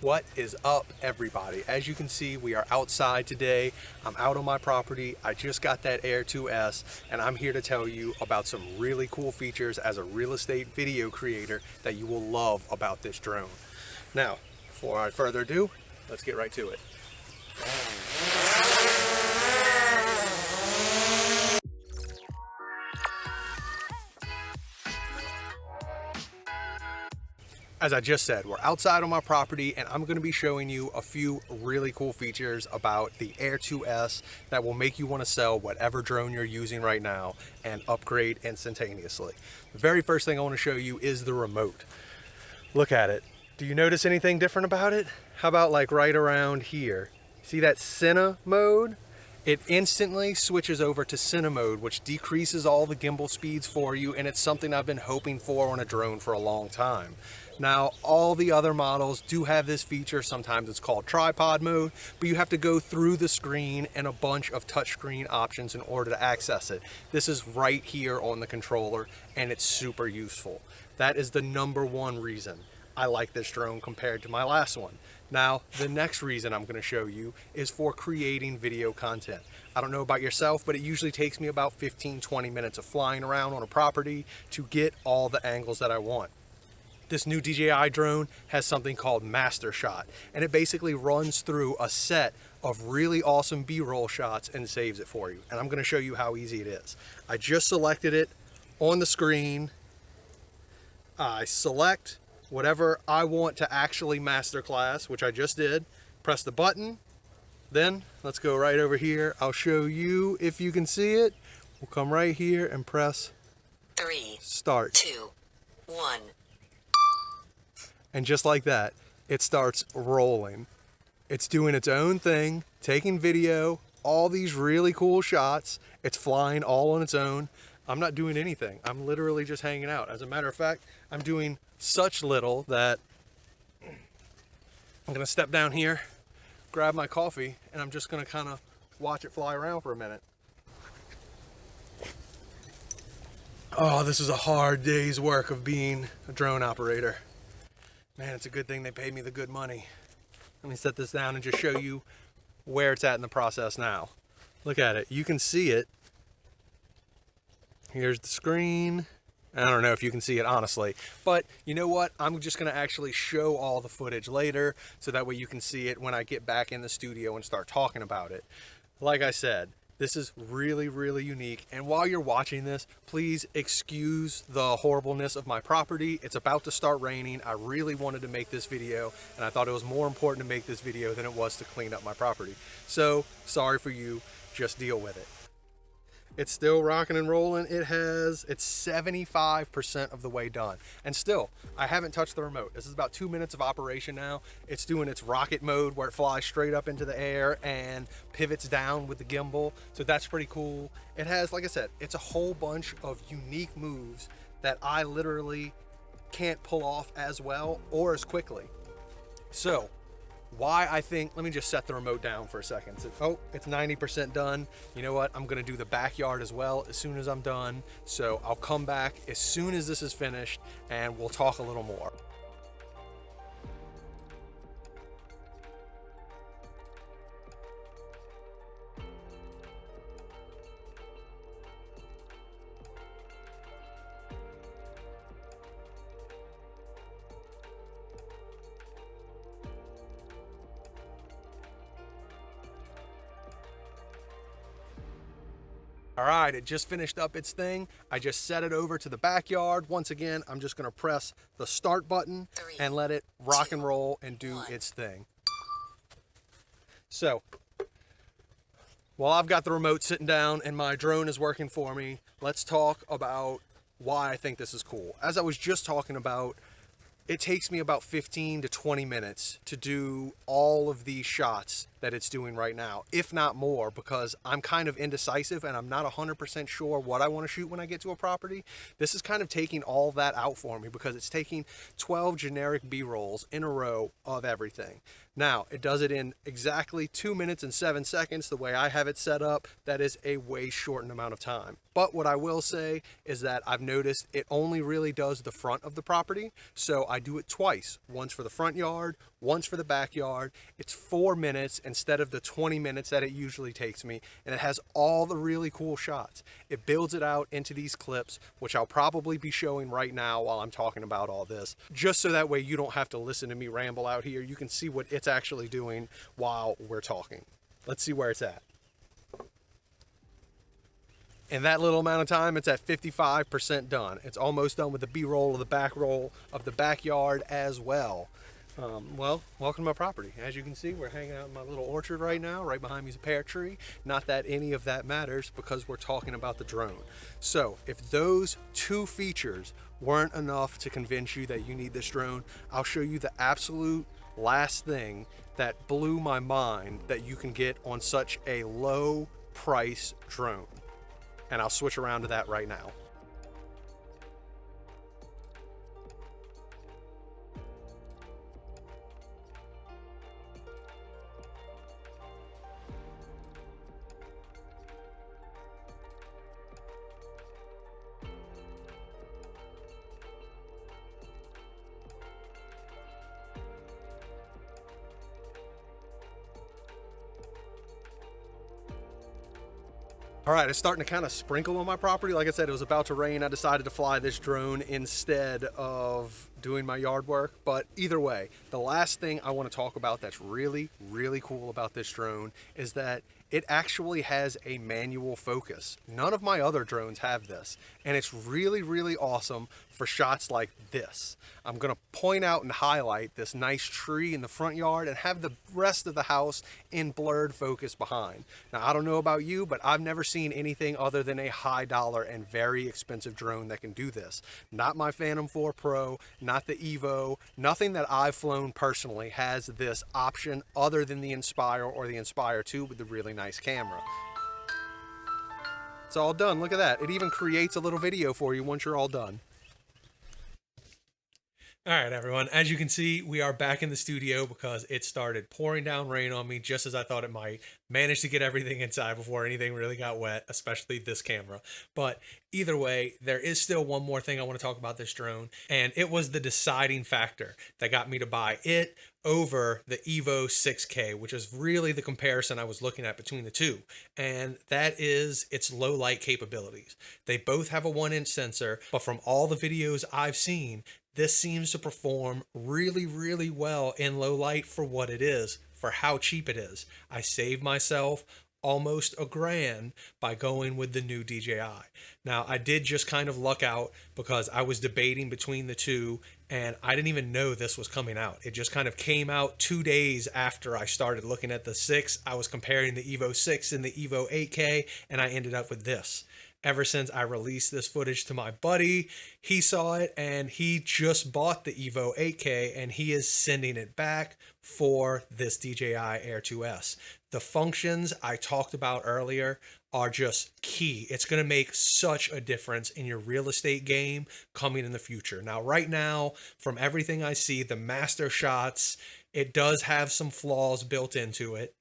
What is up, everybody? As you can see, we are outside today. I'm out on my property. I just got that Air 2S, and I'm here to tell you about some really cool features as a real estate video creator that you will love about this drone. Now, before further ado, let's get right to it. As I just said, we're outside on my property and I'm going to be showing you a few really cool features about the Air 2S that will make you want to sell whatever drone you're using right now and upgrade instantaneously. The very first thing I want to show you is the remote. Look at it. Do you notice anything different about it? How about like right around here? See that Cine mode? It instantly switches over to Cine mode, which decreases all the gimbal speeds for you, and it's something I've been hoping for on a drone for a long time. Now, all the other models do have this feature. Sometimes it's called tripod mode, but you have to go through the screen and a bunch of touchscreen options in order to access it. This is right here on the controller, and it's super useful. That is the #1 reason I like this drone compared to my last one. Now, the next reason I'm going to show you is for creating video content. I don't know about yourself, but it usually takes me about 15-20 minutes of flying around on a property to get all the angles that I want. This new DJI drone has something called Master Shot, and it basically runs through a set of really awesome B-roll shots and saves it for you. And I'm going to show you how easy it is. I just selected it on the screen. I select whatever I want to actually masterclass, which I just did. Press the button. Then let's go right over here. I'll show you if you can see it. We'll come right here and press 3, start. 2, 1. And just like that, it starts rolling. It's doing its own thing, taking video, all these really cool shots. It's flying all on its own. I'm not doing anything. I'm literally just hanging out. As a matter of fact, I'm doing such little that I'm gonna step down here, grab my coffee, and I'm just gonna kind of watch it fly around for a minute. Oh, this is a hard day's work of being a drone operator. Man, it's a good thing they paid me the good money. Let me set this down and just show you where it's at in the process now. Look at it. You can see it. Here's the screen. I don't know if you can see it honestly, but you know what? I'm just going to actually show all the footage later so that way you can see it when I get back in the studio and start talking about it. Like I said, this is really, really unique. And while you're watching this, please excuse the horribleness of my property. It's about to start raining. I really wanted to make this video, and I thought it was more important to make this video than it was to clean up my property. So, sorry for you. Just deal with it. It's still rocking and rolling. It's 75% of the way done. And still, I haven't touched the remote. This is about 2 minutes of operation now. It's doing its rocket mode where it flies straight up into the air and pivots down with the gimbal. So that's pretty cool. It has, like I said, it's a whole bunch of unique moves that I literally can't pull off as well or as quickly. So, why I think, let me just set the remote down for a second. So, it's 90% done. You know what? I'm going to do the backyard as well as soon as I'm done. So I'll come back as soon as this is finished and we'll talk a little more. All right, it just finished up its thing. I just set it over to the backyard. Once again, I'm just gonna press the start button and let it rock and roll and do its thing. So, while I've got the remote sitting down and my drone is working for me, let's talk about why I think this is cool. As I was just talking about, it takes me about 15 to 20 minutes to do all of these shots that it's doing right now, if not more, because I'm kind of indecisive and I'm not 100% sure what I want to shoot when I get to a property. This is kind of taking all that out for me because it's taking 12 generic B-rolls in a row of everything. Now, it does it in exactly 2 minutes and 7 seconds, the way I have it set up. That is a way shortened amount of time. But what I will say is that I've noticed it only really does the front of the property. So I do it twice, once for the front yard, once for the backyard. It's 4 minutes instead of the 20 minutes that it usually takes me, and it has all the really cool shots. It builds it out into these clips, which I'll probably be showing right now while I'm talking about all this, just so that way you don't have to listen to me ramble out here. You can see what it's actually doing while we're talking. Let's see where it's at. In that little amount of time, it's at 55% done. It's almost done with the B-roll of the back roll of the backyard as well. Well, welcome to my property. As you can see, we're hanging out in my little orchard right now. Right behind me is a pear tree. Not that any of that matters because we're talking about the drone. So if those two features weren't enough to convince you that you need this drone, I'll show you the absolute last thing that blew my mind that you can get on such a low price drone. And I'll switch around to that right now. All right, it's starting to kind of sprinkle on my property. Like I said, it was about to rain. I decided to fly this drone instead of doing my yard work. But either way, the last thing I want to talk about that's really, really cool about this drone is that it actually has a manual focus. None of my other drones have this, and it's really, really awesome for shots like this. I'm gonna point out and highlight this nice tree in the front yard and have the rest of the house in blurred focus behind. Now, I don't know about you, but I've never seen anything other than a high dollar and very expensive drone that can do this. Not my Phantom 4 Pro, not the Evo, nothing that I've flown personally has this option other than the Inspire or the Inspire 2 with the really nice camera. It's all done. Look at that. It even creates a little video for you once you're all done. All right, everyone. As you can see, we are back in the studio because it started pouring down rain on me just as I thought it might. Managed to get everything inside before anything really got wet, especially this camera. But either way, there is still one more thing I want to talk about this drone, and it was the deciding factor that got me to buy it over the Evo 6K, which is really the comparison I was looking at between the two, and that is its low light capabilities. They both have a 1-inch sensor, but from all the videos I've seen, this seems to perform really, really well in low light for what it is, for how cheap it is. I saved myself almost $1,000 by going with the new DJI. Now, I did just kind of luck out because I was debating between the two and I didn't even know this was coming out. It just kind of came out 2 days after I started looking at the 6. I was comparing the Evo 6 and the Evo 8K and I ended up with this. Ever since I released this footage to my buddy, he saw it and he just bought the Evo 8K and he is sending it back for this DJI Air 2S. The functions I talked about earlier are just key. It's going to make such a difference in your real estate game coming in the future. Now, right now, from everything I see, the master shots, it does have some flaws built into it.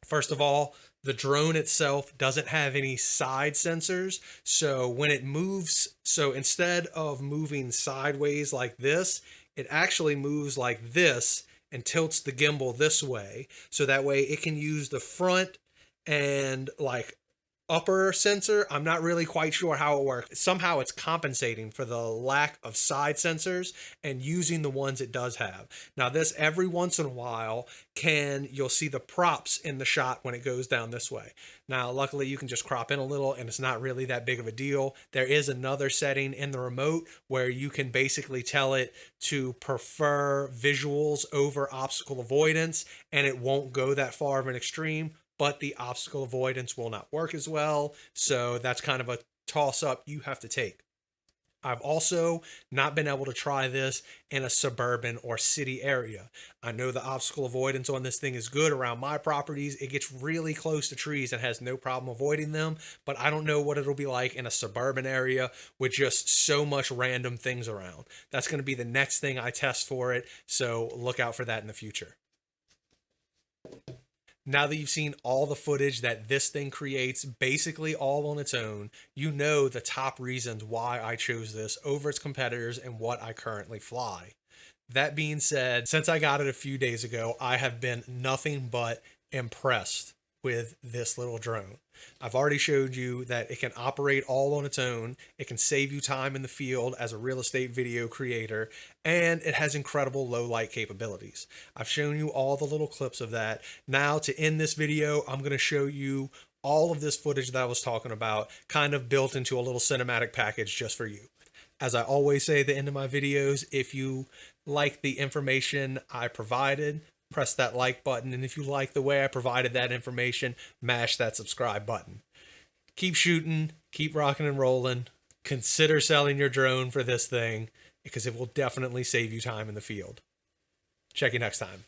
First of all, the drone itself doesn't have any side sensors. So when it moves, so instead of moving sideways like this, it actually moves like this and tilts the gimbal this way. So that way it can use the front and like upper sensor. I'm not really quite sure how it works. Somehow it's compensating for the lack of side sensors and using the ones it does have. Now this every once in a while you'll see the props in the shot when it goes down this way. Now luckily you can just crop in a little and it's not really that big of a deal. There is another setting in the remote where you can basically tell it to prefer visuals over obstacle avoidance and it won't go that far of an extreme, but the obstacle avoidance will not work as well. So that's kind of a toss up you have to take. I've also not been able to try this in a suburban or city area. I know the obstacle avoidance on this thing is good around my properties. It gets really close to trees and has no problem avoiding them, but I don't know what it'll be like in a suburban area with just so much random things around. That's going to be the next thing I test for it, so look out for that in the future. Now that you've seen all the footage that this thing creates, basically all on its own, you know the top reasons why I chose this over its competitors and what I currently fly. That being said, since I got it a few days ago, I have been nothing but impressed with this little drone. I've already showed you that it can operate all on its own. It can save you time in the field as a real estate video creator, and it has incredible low light capabilities. I've shown you all the little clips of that. Now, to end this video, I'm going to show you all of this footage that I was talking about, kind of built into a little cinematic package just for you. As I always say at the end of my videos, if you like the information I provided, press that like button. And if you like the way I provided that information, mash that subscribe button. Keep shooting, keep rocking and rolling. Consider selling your drone for this thing because it will definitely save you time in the field. Check you next time.